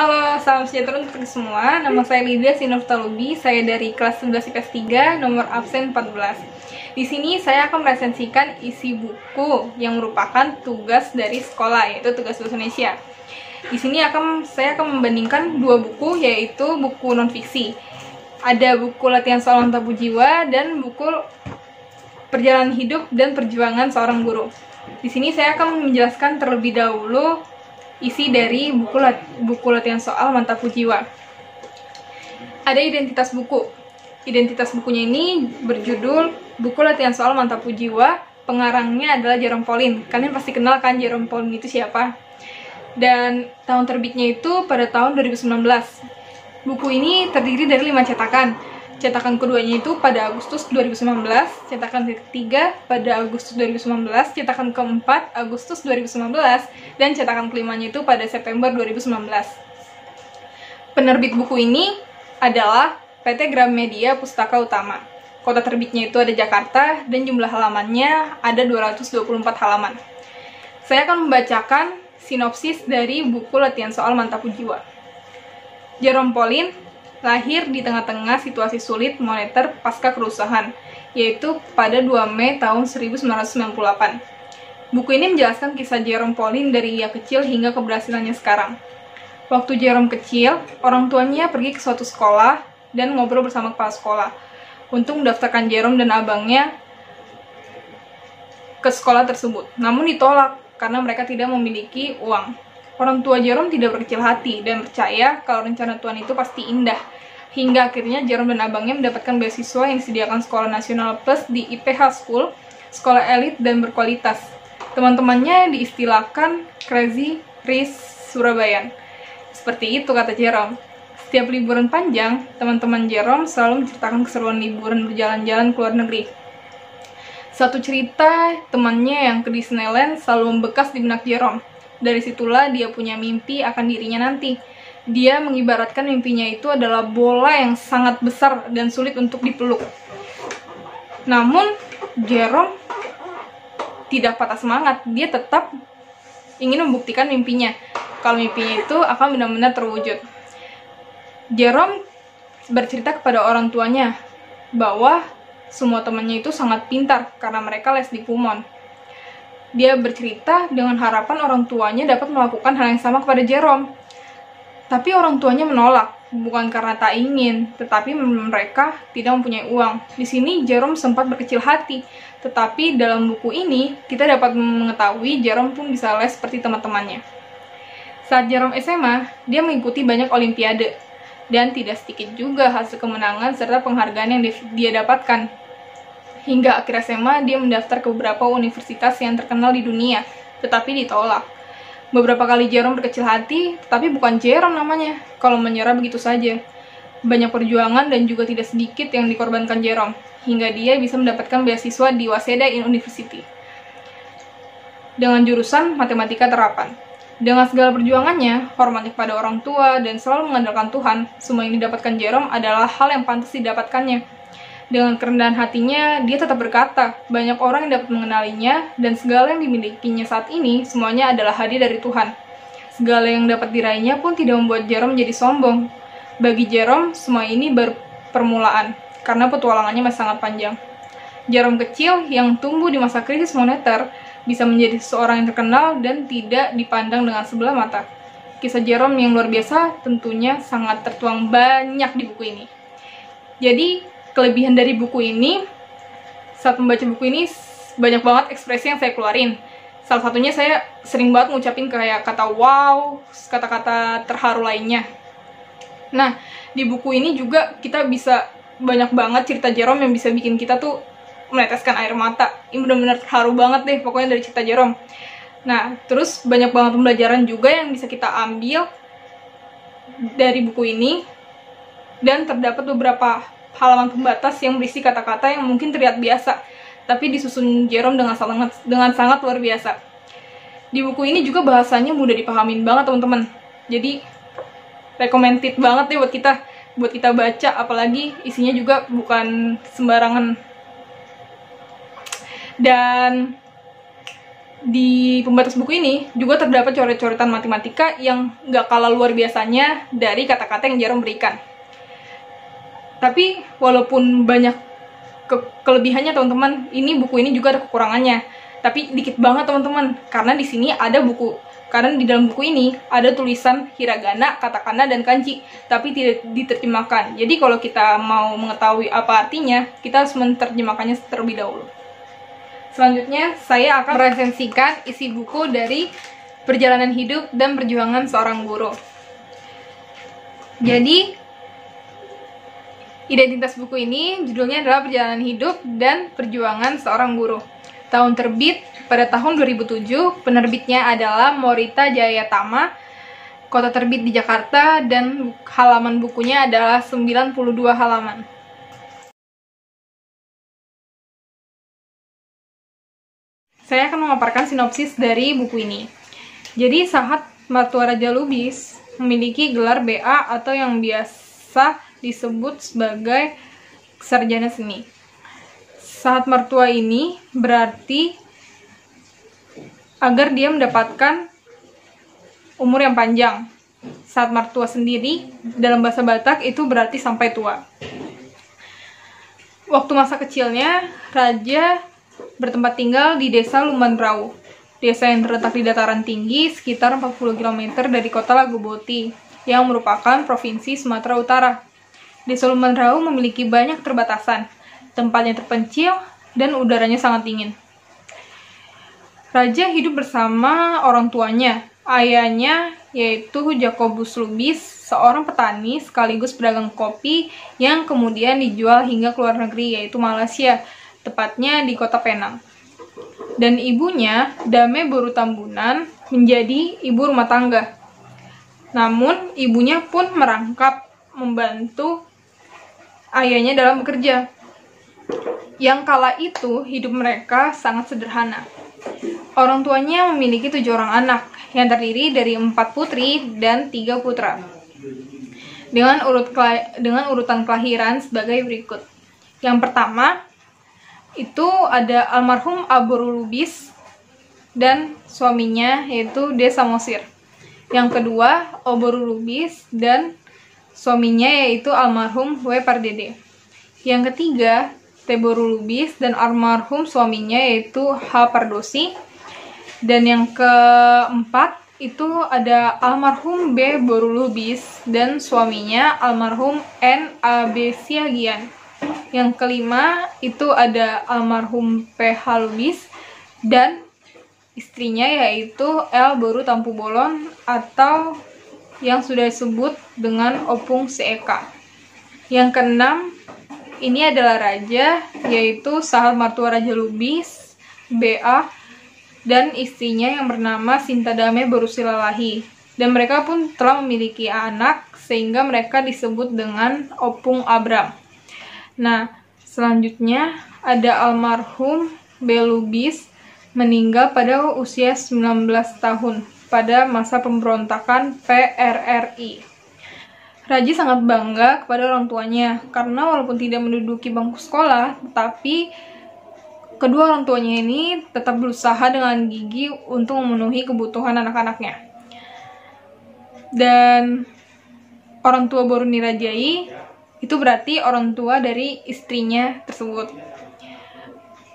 Halo, salam sejahtera untuk semua. Nama saya Lydia Sinurtalubi. Saya dari kelas 11 IPS 3, nomor absen 14. Di sini saya akan meresensikan isi buku yang merupakan tugas dari sekolah, yaitu tugas bahasa Indonesia. Di sini saya akan membandingkan dua buku, yaitu buku non-fiksi. Ada buku latihan soal mantap jiwa dan buku perjalanan hidup dan perjuangan seorang guru. Di sini saya akan menjelaskan terlebih dahulu isi dari buku latihan soal mantap jiwa. Ada identitas buku. Identitas bukunya ini berjudul Buku Latihan Soal Mantap Jiwa. Pengarangnya adalah Jerome Pauline. Kalian pasti kenal kan Jerome Pauline itu siapa? Dan tahun terbitnya itu pada tahun 2019. Buku ini terdiri dari 5 cetakan. Cetakan keduanya itu pada Agustus 2019, cetakan ketiga pada Agustus 2019, cetakan keempat Agustus 2019, dan cetakan kelimanya itu pada September 2019. Penerbit buku ini adalah PT Gramedia Pustaka Utama. Kota terbitnya itu ada Jakarta, dan jumlah halamannya ada 224 halaman. Saya akan membacakan sinopsis dari buku latihan soal mantap jiwa. Jerome Pauline lahir di tengah-tengah situasi sulit moneter pasca kerusuhan, yaitu pada 2 Mei tahun 1998. Buku ini menjelaskan kisah Jerome Pauline dari ia kecil hingga keberhasilannya sekarang. Waktu Jerome kecil, orang tuanya pergi ke suatu sekolah dan ngobrol bersama kepala sekolah untuk mendaftarkan Jerome dan abangnya ke sekolah tersebut. Namun ditolak karena mereka tidak memiliki uang. Orang tua Jerome tidak berkecil hati dan percaya kalau rencana Tuhan itu pasti indah. Hingga akhirnya Jerome dan abangnya mendapatkan beasiswa yang disediakan Sekolah Nasional Plus di IPH School, sekolah elit dan berkualitas. Teman-temannya diistilahkan Crazy Rich Surabayan. Seperti itu kata Jerome. Setiap liburan panjang, teman-teman Jerome selalu menceritakan keseruan liburan berjalan-jalan ke luar negeri. Satu cerita temannya yang ke Disneyland selalu membekas di benak Jerome. Dari situlah dia punya mimpi akan dirinya nanti. Dia mengibaratkan mimpinya itu adalah bola yang sangat besar dan sulit untuk dipeluk. Namun, Jerome tidak patah semangat. Dia tetap ingin membuktikan mimpinya. Kalau mimpinya itu akan benar-benar terwujud. Jerome bercerita kepada orang tuanya bahwa semua temannya itu sangat pintar karena mereka les di Kumon. Dia bercerita dengan harapan orang tuanya dapat melakukan hal yang sama kepada Jerome. Tapi orang tuanya menolak, bukan karena tak ingin, tetapi mereka tidak mempunyai uang. Di sini Jerome sempat berkecil hati, tetapi dalam buku ini kita dapat mengetahui Jerome pun bisa les seperti teman-temannya. Saat Jerome SMA, dia mengikuti banyak olimpiade, dan tidak sedikit juga hasil kemenangan serta penghargaan yang dia dapatkan. Hingga akhir SMA, dia mendaftar ke beberapa universitas yang terkenal di dunia, tetapi ditolak. Beberapa kali Jerome berkecil hati, tetapi bukan Jerome namanya, kalau menyerah begitu saja. Banyak perjuangan dan juga tidak sedikit yang dikorbankan Jerome, hingga dia bisa mendapatkan beasiswa di Waseda University dengan jurusan matematika terapan. Dengan segala perjuangannya, hormatnya kepada orang tua, dan selalu mengandalkan Tuhan, semua yang didapatkan Jerome adalah hal yang pantas didapatkannya. Dengan kerendahan hatinya, dia tetap berkata, banyak orang yang dapat mengenalinya, dan segala yang dimilikinya saat ini, semuanya adalah hadiah dari Tuhan. Segala yang dapat diraihnya pun tidak membuat Jerome menjadi sombong. Bagi Jerome, semua ini baru permulaan, karena petualangannya masih sangat panjang. Jerome kecil yang tumbuh di masa krisis moneter, bisa menjadi seseorang yang terkenal dan tidak dipandang dengan sebelah mata. Kisah Jerome yang luar biasa tentunya sangat tertuang banyak di buku ini. Jadi, kelebihan dari buku ini, saat membaca buku ini, banyak banget ekspresi yang saya keluarin. Salah satunya saya sering banget ngucapin kayak kata wow, kata-kata terharu lainnya. Nah, di buku ini juga kita bisa banyak banget cerita Jerome yang bisa bikin kita tuh meneteskan air mata. Ini benar-benar terharu banget deh pokoknya dari cerita Jerome. Nah, terus banyak banget pembelajaran juga yang bisa kita ambil dari buku ini. Dan terdapat beberapa halaman pembatas yang berisi kata-kata yang mungkin terlihat biasa, tapi disusun Jerome dengan sangat luar biasa. Di buku ini juga bahasanya mudah dipahamin banget teman-teman. Jadi recommended banget deh buat kita baca, apalagi isinya juga bukan sembarangan. Dan di pembatas buku ini juga terdapat coret-coretan matematika yang nggak kalah luar biasanya dari kata-kata yang Jerome berikan. Tapi walaupun banyak kelebihannya teman-teman, buku ini juga ada kekurangannya. Tapi dikit banget teman-teman, karena di sini ada karena di dalam buku ini ada tulisan hiragana, katakana, dan kanji, tapi tidak diterjemahkan. Jadi kalau kita mau mengetahui apa artinya, kita harus menerjemahkannya terlebih dahulu. Selanjutnya, saya akan meresensikan isi buku dari Perjalanan Hidup dan Perjuangan Seorang Guru. Jadi, identitas buku ini judulnya adalah Perjalanan Hidup dan Perjuangan Seorang Guru. Tahun terbit pada tahun 2007, penerbitnya adalah Morita Jayatama, kota terbit di Jakarta, dan halaman bukunya adalah 92 halaman. Saya akan memaparkan sinopsis dari buku ini. Jadi, Sahat Martua Raja Lubis memiliki gelar BA atau yang biasa disebut sebagai sarjana seni. Sahat Martua ini berarti agar dia mendapatkan umur yang panjang. Sahat Martua sendiri dalam bahasa Batak itu berarti sampai tua. Waktu masa kecilnya, Raja bertempat tinggal di desa Lumanrau, desa yang terletak di dataran tinggi sekitar 40 km dari kota Lagoboti, yang merupakan provinsi Sumatera Utara. Desa Lumanrau memiliki banyak keterbatasan, tempatnya terpencil, dan udaranya sangat dingin. Raja hidup bersama orang tuanya, ayahnya yaitu Jakobus Lubis, seorang petani sekaligus pedagang kopi yang kemudian dijual hingga ke luar negeri, yaitu Malaysia, tepatnya di kota Penang. Dan ibunya, Dame Boru Tambunan, menjadi ibu rumah tangga. Namun, ibunya pun merangkap membantu ayahnya dalam bekerja. Yang kala itu, hidup mereka sangat sederhana. Orang tuanya memiliki 7 orang anak, yang terdiri dari 4 putri dan 3 putra. Dengan urutan kelahiran sebagai berikut. Yang pertama, itu ada almarhum Aboru Lubis dan suaminya yaitu De Samosir. Yang kedua, Oboru Lubis dan suaminya yaitu almarhum W. Pardede. Yang ketiga, Teboru Lubis dan almarhum suaminya yaitu H. Pardosi. Dan yang keempat, itu ada almarhum B. Boru Lubis dan suaminya almarhum N. A. B. Siagian. Yang kelima itu ada almarhum PH Lubis dan istrinya yaitu L. Boru Tampu Bolon atau yang sudah disebut dengan Opung Seeka. Yang keenam ini adalah raja yaitu Sahat Martua Raja Lubis BA dan istrinya yang bernama Sintadame Boru Silalahi, dan mereka pun telah memiliki anak sehingga mereka disebut dengan Opung Abram. Nah, selanjutnya ada almarhum B. Lubis meninggal pada usia 19 tahun pada masa pemberontakan PRRI. Raja sangat bangga kepada orang tuanya karena walaupun tidak menduduki bangku sekolah, tetapi kedua orang tuanya ini tetap berusaha dengan gigih untuk memenuhi kebutuhan anak-anaknya. Dan orang tua Boru Nirajai itu berarti orang tua dari istrinya tersebut.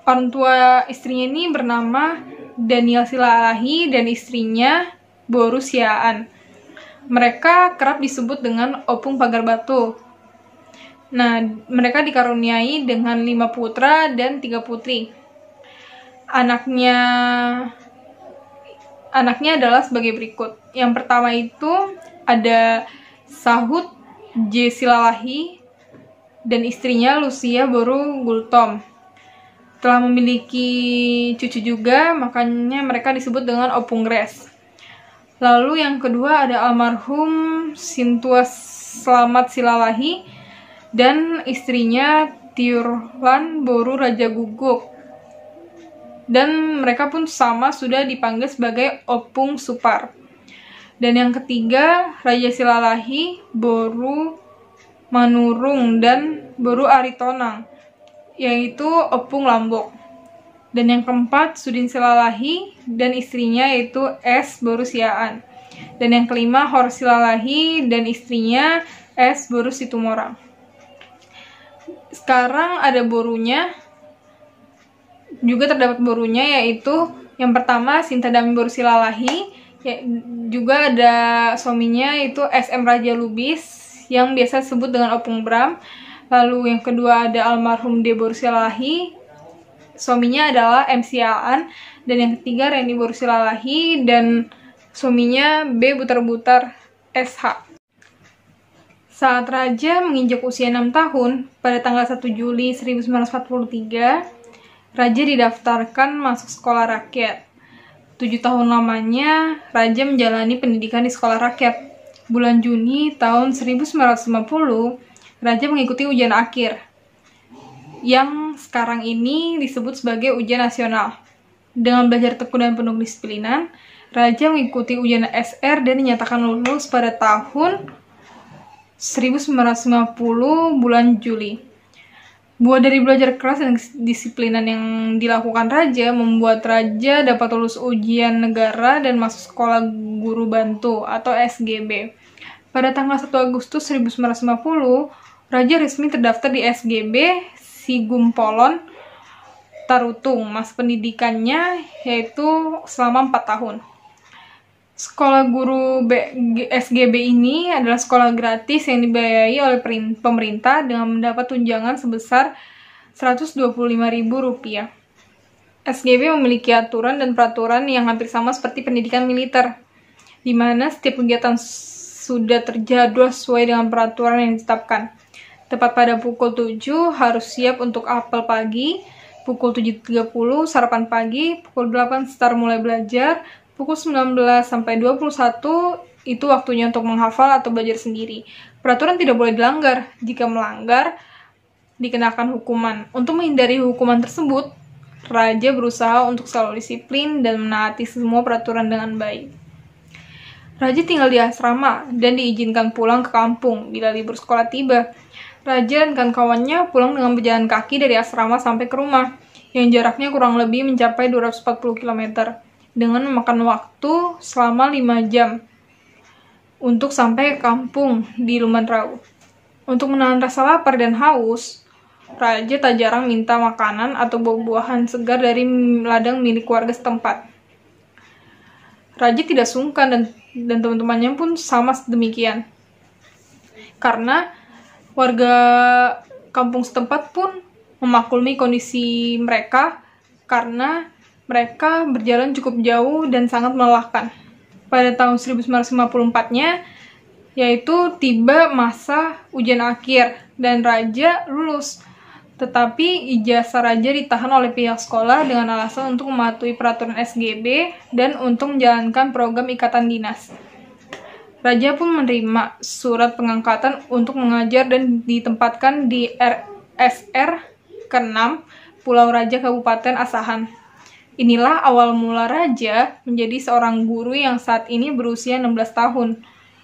Orang tua istrinya ini bernama Daniel Silalahi dan istrinya Boru Siaan. Mereka kerap disebut dengan Opung Pagar Batu. Nah, mereka dikaruniai dengan 5 putra dan 3 putri. Anaknya adalah sebagai berikut. Yang pertama itu ada Sahut J. Silalahi dan istrinya Lucia Boru Gultom. Telah memiliki cucu juga, makanya mereka disebut dengan Opung Gres. Lalu yang kedua ada almarhum Sintua Slamet Silalahi dan istrinya Tiurlan Boru Raja Guguk. Dan mereka pun sama sudah dipanggil sebagai Opung Supar. Dan yang ketiga, Raja Silalahi, Boru Manurung, dan Boru Aritonang, yaitu Opung Lambok. Dan yang keempat, Sudin Silalahi dan istrinya yaitu S. Borusiaan. Dan yang kelima, Hor Silalahi dan istrinya S. Boru Situmorang. Sekarang ada borunya, juga terdapat borunya, yaitu yang pertama Sinta Dami Boru Silalahi, juga ada suaminya yaitu S.M. Raja Lubis yang biasa disebut dengan Opung Bram. Lalu yang kedua ada almarhum D. Boru Silalahi, suaminya adalah MC Aan. Dan yang ketiga Reni Boru Silalahi dan suaminya B. Butar-Butar SH. Saat Raja menginjak usia 6 tahun, pada tanggal 1 Juli 1943, Raja didaftarkan masuk sekolah rakyat. 7 tahun lamanya, Raja menjalani pendidikan di sekolah rakyat. Bulan Juni tahun 1950, Raja mengikuti ujian akhir, yang sekarang ini disebut sebagai ujian nasional. Dengan belajar tekun dan penuh disiplinan, Raja mengikuti ujian SR dan dinyatakan lulus pada tahun 1950 bulan Juli. Buah dari belajar keras dan disiplinan yang dilakukan Raja membuat Raja dapat lulus ujian negara dan masuk sekolah guru bantu atau SGB. Pada tanggal 1 Agustus 1950, Raja resmi terdaftar di SGB Sigumpolon Tarutung. Masa pendidikannya yaitu selama 4 tahun. Sekolah guru SGB ini adalah sekolah gratis yang dibiayai oleh pemerintah dengan mendapat tunjangan sebesar Rp125.000. SGB memiliki aturan dan peraturan yang hampir sama seperti pendidikan militer, di mana setiap kegiatan sudah terjadwal sesuai dengan peraturan yang ditetapkan. Tepat pada pukul 7 harus siap untuk apel pagi, pukul 7.30 sarapan pagi, pukul 8 start mulai belajar, pukul 19 sampai 21 itu waktunya untuk menghafal atau belajar sendiri. Peraturan tidak boleh dilanggar. Jika melanggar, dikenakan hukuman. Untuk menghindari hukuman tersebut, Raja berusaha untuk selalu disiplin dan menaati semua peraturan dengan baik. Raja tinggal di asrama dan diizinkan pulang ke kampung bila libur sekolah tiba. Raja dan kawan-kawannya pulang dengan berjalan kaki dari asrama sampai ke rumah, yang jaraknya kurang lebih mencapai 240 km, dengan memakan waktu selama 5 jam untuk sampai ke kampung di Lumanrau. Untuk menahan rasa lapar dan haus, Raja tak jarang minta makanan atau buah-buahan segar dari ladang milik warga setempat. Raja tidak sungkan dan teman-temannya pun sama demikian. Karena warga kampung setempat pun memaklumi kondisi mereka karena mereka berjalan cukup jauh dan sangat melelahkan. Pada tahun 1954-nya, yaitu tiba masa ujian akhir dan Raja lulus. Tetapi ijazah Raja ditahan oleh pihak sekolah dengan alasan untuk mematuhi peraturan SGB dan untuk menjalankan program ikatan dinas. Raja pun menerima surat pengangkatan untuk mengajar dan ditempatkan di RSR ke-6 Pulau Raja Kabupaten Asahan. Inilah awal mula Raja menjadi seorang guru yang saat ini berusia 16 tahun.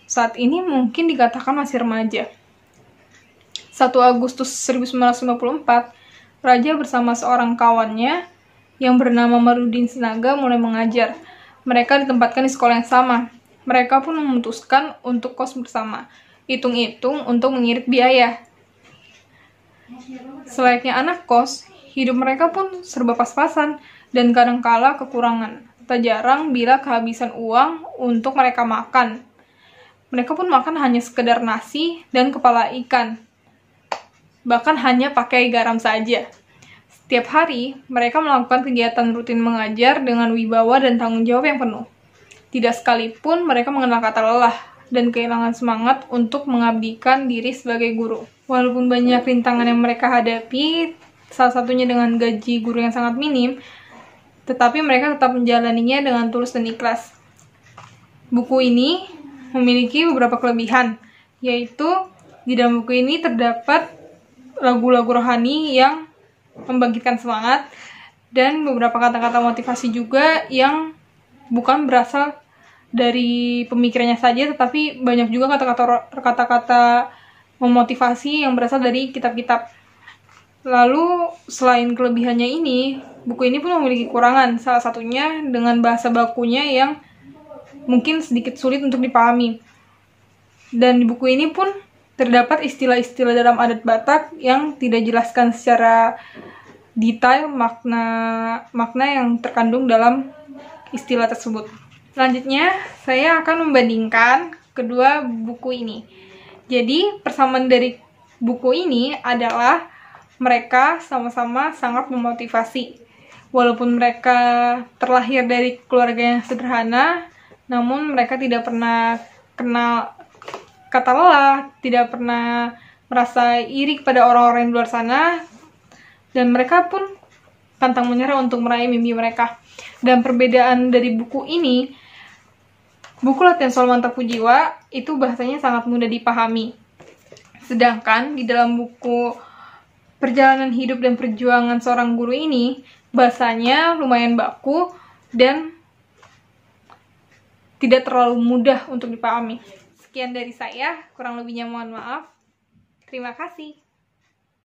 Saat ini mungkin dikatakan masih remaja. 1 Agustus 1954, Raja bersama seorang kawannya yang bernama Marudin Sinaga mulai mengajar. Mereka ditempatkan di sekolah yang sama. Mereka pun memutuskan untuk kos bersama, hitung-hitung untuk mengirit biaya. Selayaknya anak kos, hidup mereka pun serba pas-pasan dan kadangkala kekurangan. Tak jarang bila kehabisan uang untuk mereka makan. Mereka pun makan hanya sekedar nasi dan kepala ikan. Bahkan hanya pakai garam saja. Setiap hari, mereka melakukan kegiatan rutin mengajar dengan wibawa dan tanggung jawab yang penuh. Tidak sekalipun mereka mengenal kata lelah dan kehilangan semangat untuk mengabdikan diri sebagai guru. Walaupun banyak rintangan yang mereka hadapi, salah satunya dengan gaji guru yang sangat minim, tetapi mereka tetap menjalaninya dengan tulus dan ikhlas. Buku ini memiliki beberapa kelebihan, yaitu di dalam buku ini terdapat lagu-lagu rohani yang membangkitkan semangat dan beberapa kata-kata motivasi juga yang bukan berasal dari pemikirannya saja, tetapi banyak juga kata-kata memotivasi yang berasal dari kitab-kitab. Lalu selain kelebihannya ini, buku ini pun memiliki kekurangan, salah satunya dengan bahasa bakunya yang mungkin sedikit sulit untuk dipahami. Dan di buku ini pun terdapat istilah-istilah dalam adat Batak yang tidak dijelaskan secara detail makna yang terkandung dalam istilah tersebut. Selanjutnya, saya akan membandingkan kedua buku ini. Jadi, persamaan dari buku ini adalah mereka sama-sama sangat memotivasi. Walaupun mereka terlahir dari keluarga yang sederhana, namun mereka tidak pernah kenal kata lelah, tidak pernah merasa iri kepada orang-orang di luar sana, dan mereka pun pantang menyerah untuk meraih mimpi mereka. Dan perbedaan dari buku ini, buku Latihan Soal Mantap Jiwa itu bahasanya sangat mudah dipahami. Sedangkan di dalam buku Perjalanan Hidup dan Perjuangan Seorang Guru ini, bahasanya lumayan baku dan tidak terlalu mudah untuk dipahami. Sekian dari saya, kurang lebihnya mohon maaf. Terima kasih.